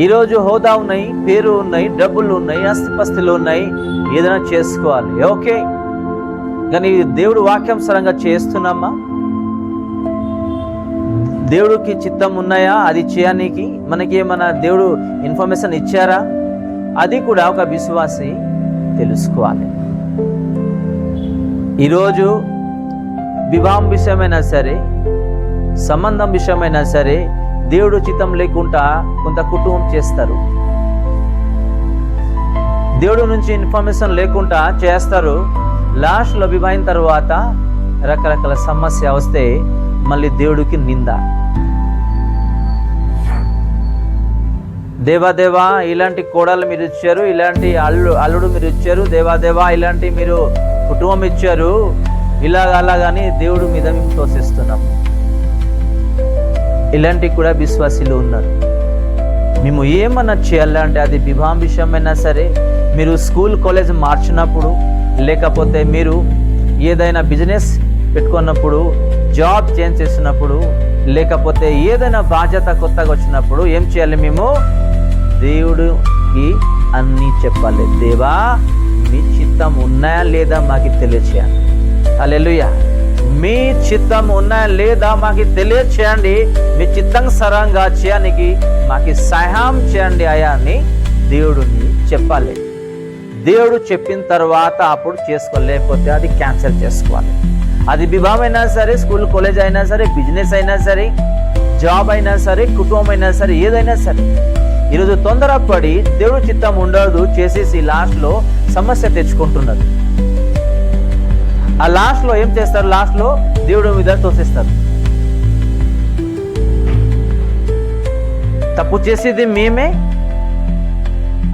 ఈరోజు హోదా ఉన్నాయి, పేరు ఉన్నాయి, డబ్బులు ఉన్నాయి, ఆస్తిపస్తులు ఉన్నాయి, ఏదైనా చేసుకోవాలి, ఓకే. కానీ దేవుడు వాక్యానుసారంగా చేస్తున్నామా? దేవుడికి చిత్తం ఉన్నాయా అది చేయడానికి? మనకి ఏమన్నా దేవుడు ఇన్ఫర్మేషన్ ఇచ్చారా? అది కూడా ఒక విశ్వాసి తెలుసుకోవాలి. ఈరోజు వివాహం విషయమైనా సరే, సంబంధం విషయమైనా సరే, దేవుడు చిత్తం లేకుండా కొంత కుటుంబం చేస్తారు. దేవుడు నుంచి ఇన్ఫర్మేషన్ లేకుండా చేస్తారు. లాస్ట్లో వివాహం తర్వాత రకరకాల సమస్య వస్తే మళ్ళీ దేవుడికి నింద. దేవా ఇలాంటి కోడలు మీరు ఇచ్చారు, ఇలాంటి అల్లుడు మీరు ఇచ్చారు, దేవా ఇలాంటి మీరు కుటుంబం ఇచ్చారు, అలాగని దేవుడు మీద మేము తోసిస్తున్నాము. ఇలాంటి కూడా విశ్వాసులు ఉన్నారు. మేము ఏమన్నా చేయాలంటే అది వివాహం విషయమైనా సరే, మీరు స్కూల్ కాలేజ్ మార్చినప్పుడు, లేకపోతే మీరు ఏదైనా బిజినెస్ పెట్టుకున్నప్పుడు, జాబ్ చేంజ్ చేసినప్పుడు, లేకపోతే ఏదైనా బాధ్యత కొత్తగా వచ్చినప్పుడు ఏం చేయాలి? మేము దేవుడికి అన్నీ చెప్పాలి. దేవా మీ చిత్తం ఉన్నాయా లేదా మాకు తెలియచేయండి. హల్లెలూయా. మీ చిత్తం ఉన్నాయా లేదా మాకు తెలియచేయండి. మీ చిత్తానుసారంగా చేయడానికి మాకు సహాయం చేయండి అయ్యా అని దేవుడిని చెప్పాలి. దేవుడు చెప్పిన తర్వాత అప్పుడు చేసుకోవాలి, లేకపోతే అది క్యాన్సిల్ చేసుకోవాలి. అది వివాహం అయినా సరే, స్కూల్ కాలేజ్ అయినా సరే, బిజినెస్ అయినా సరే, జాబ్ అయినా సరే, కుటుంబం అయినా సరే, ఏదైనా సరే. ఈరోజు తొందరపడి దేవుడు చిత్తం ఉండదు చేసేసి లాస్ట్లో సమస్య తెచ్చుకుంటున్నారు. ఆ లాస్ట్లో ఏం చేస్తారు? లాస్ట్లో దేవుడి మీద తోసేస్తారు. తప్పు చేసేది మేమే,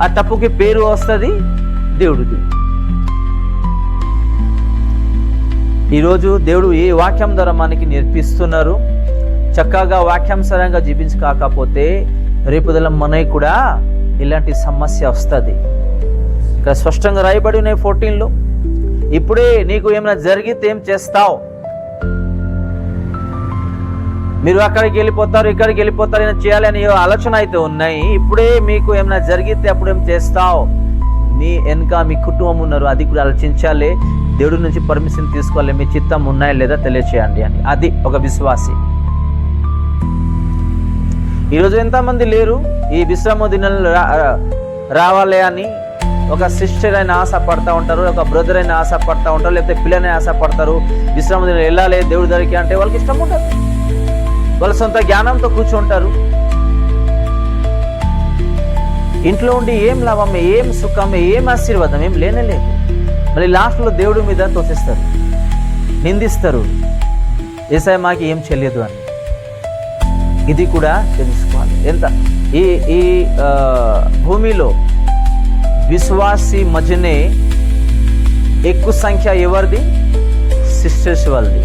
ఆ తప్పుకి పేరు వస్తుంది దేవుడిది. ఈరోజు దేవుడు ఏ వాక్యం ద్వారా మనకి నేర్పిస్తున్నారు? చక్కగా వాక్యానుసారంగా జీవించకపోతే రేపుదల మనకి కూడా ఇలాంటి సమస్య వస్తుంది. ఇక్కడ స్పష్టంగా రాయబడి ఉన్నాయి 14లో, ఇప్పుడే నీకు ఏమైనా జరిగితే ఏం చేస్తావు? మీరు అక్కడికి వెళ్ళిపోతారు, ఇక్కడికి వెళ్ళిపోతారు, ఏమైనా చేయాలని ఆలోచన అయితే ఉన్నాయి. ఇప్పుడే మీకు ఏమైనా జరిగితే అప్పుడు ఏం చేస్తావు? మీ వెనుక మీ కుటుంబం ఉన్నారు, అది కూడా ఆలోచించాలి. దేవుడి నుంచి పర్మిషన్ తీసుకోవాలి, మీ చిత్తం ఉన్నాయా లేదా తెలియచేయండి అని. అది ఒక విశ్వాసి. ఈరోజు ఎంతమంది లేరు ఈ విశ్రామ దినాలు రావాలి అని? ఒక సిస్టర్ అయినా ఆశపడతా ఉంటారు, ఒక బ్రదర్ అయినా ఆశపడతా ఉంటారు, లేకపోతే పిల్లనే ఆశపడతారు. విశ్రామ దినాలు వెళ్ళాలి దేవుడి దగ్గరికి అంటే వాళ్ళకి ఇష్టం ఉండదు. వాళ్ళ సొంత జ్ఞానంతో కూర్చుంటారు. ఇంట్లో ఉండి ఏం లాభం, ఏం సుఖం, ఏం ఆశీర్వాదం ఏం లేనేలేదు. మళ్ళీ లాస్ట్లో దేవుడి మీద తోసేస్తారు, నిందిస్తారు, యేసయ్య మాకు ఏం చెయ్యలేదు అని. ఇది కూడా తెలుసుకోవాలి. ఎంత ఈ భూమిలో విశ్వాసి మధ్యనే ఎక్కువ సంఖ్య ఎవరిది? సిస్టర్స్ వాళ్ళది.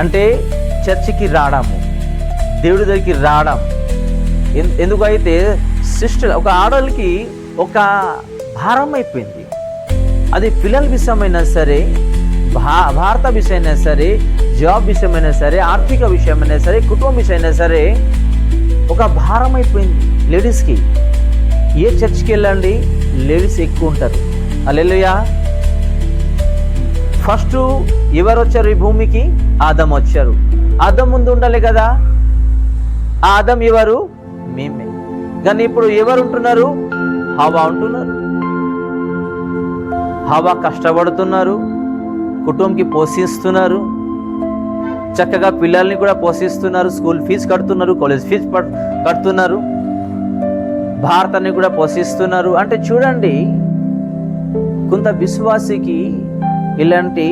అంటే చర్చికి రావడము, దేవుడి దగ్గరికి రావడం. ఎందుకైతే సిస్టర్ ఒక ఆడవాళ్ళకి ఒక భారం అయిపోయింది. అది పిల్లల విషయమైనా సరే, భారత విషయమైనా సరే, జాబ్ విషయమైనా సరే, ఆర్థిక విషయమైనా సరే, కుటుంబం విషయమైనా సరే, ఒక భారం అయిపోయింది లేడీస్కి. ఏ చర్చ్కి వెళ్ళండి లేడీస్ ఎక్కువ ఉంటారు. హల్లెలూయా. ఫస్ట్ ఎవరు వచ్చారు ఈ భూమికి? ఆదం వచ్చారు. ఆదం ముందు ఉండాలి కదా. ఆ ఆదం ఎవరు? మేమే. కానీ ఇప్పుడు ఎవరు ఉంటున్నారు? హవ్వ ఉంటున్నారు. హవ్వ కష్టపడుతున్నారు, కుటుంబంకి పోషిస్తున్నారు, చక్కగా పిల్లల్ని కూడా పోషిస్తున్నారు, స్కూల్ ఫీజు కడుతున్నారు, కాలేజ్ ఫీజు కడుతున్నారు, భారతాన్ని కూడా పోషిస్తున్నారు. అంటే చూడండి, కొంత విశ్వాసికి ఇలాంటి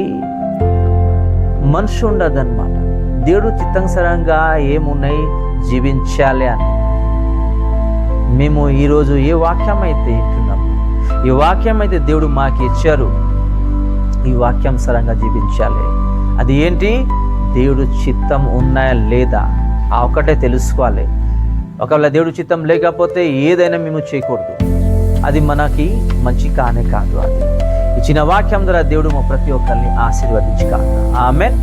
మనసు ఉండదన్నమాట. దేవుడు చిత్తానుసారంగా ఏమున్నాయి జీవించాలి అని. మేము ఈరోజు ఏ వాక్యం అయితే వింటున్నాము, ఈ వాక్యం అయితే దేవుడు మాకు ఇచ్చారు, ఈ వాక్యానుసారంగా జీవించాలి. అది ఏంటి? దేవుడు చిత్తం ఉన్నాయా లేదా ఆ ఒక్కటే తెలుసుకోవాలి. ఒకవేళ దేవుడు చిత్తం లేకపోతే ఏదైనా మేము చేయకూడదు. అది మనకి మంచి కానే కాదు. అది ఇచ్చిన వాక్యం ద్వారా దేవుడు మా ప్రతి ఒక్కరిని ఆశీర్వదించి కాదు. ఆమేన్.